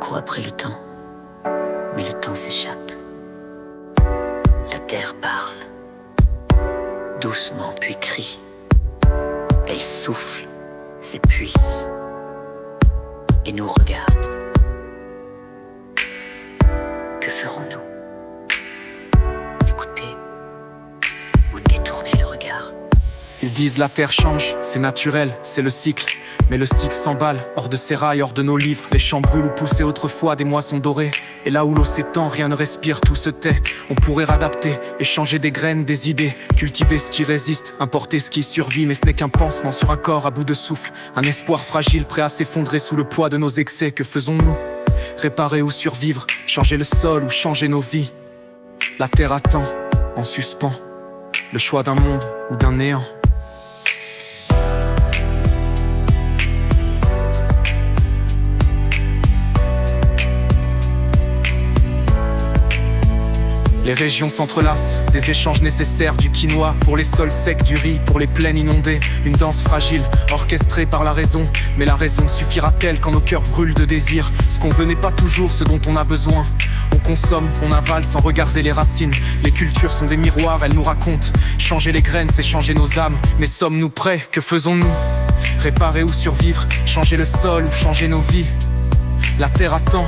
court après le temps, mais le temps s'échappe. La terre parle, doucement puis crie. Elle souffle, s'épuise, et nous regarde. Que ferons-nous? Écoutez, ou détournez le regard. Ils disent la terre change, c'est naturel, c'est le cycle. Mais le cycle s'emballe, hors de ses rails, hors de nos livres. Les champs brûlent où poussaient autrefois des moissons dorées. Et là où l'eau s'étend, rien ne respire, tout se tait. On pourrait réadapter, échanger des graines, des idées. Cultiver ce qui résiste, importer ce qui survit. Mais ce n'est qu'un pansement sur un corps à bout de souffle. Un espoir fragile, prêt à s'effondrer sous le poids de nos excès. Que faisons-nous? Réparer ou survivre? Changer le sol ou changer nos vies? La terre attend, en suspens, le choix d'un monde ou d'un néant. Les régions s'entrelacent, des échanges nécessaires, du quinoa pour les sols secs, du riz pour les plaines inondées. Une danse fragile, orchestrée par la raison. Mais la raison suffira-t-elle quand nos cœurs brûlent de désir? Ce qu'on veut n'est pas toujours ce dont on a besoin. On consomme, on avale sans regarder les racines. Les cultures sont des miroirs, elles nous racontent. Changer les graines, c'est changer nos âmes. Mais sommes-nous prêts? Que faisons-nous? Réparer ou survivre? Changer le sol ou changer nos vies? La terre attend,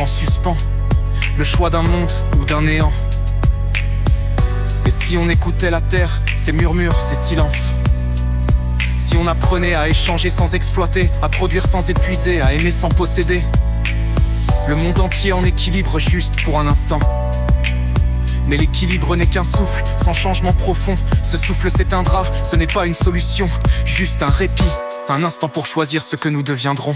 en suspens, le choix d'un monde ou d'un néant. Et si on écoutait la terre, ses murmures, ses silences? Si on apprenait à échanger sans exploiter, à produire sans épuiser, à aimer sans posséder? Le monde entier en équilibre juste pour un instant. Mais l'équilibre n'est qu'un souffle, sans changement profond. Ce souffle s'éteindra, ce n'est pas une solution, juste un répit, un instant pour choisir ce que nous deviendrons.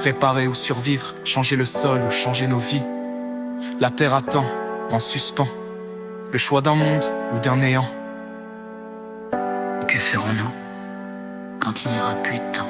Réparer ou survivre, changer le sol ou changer nos vies. La terre attend, en suspens, le choix d'un monde ou d'un néant. Que ferons-nous quand il n'y aura plus de temps?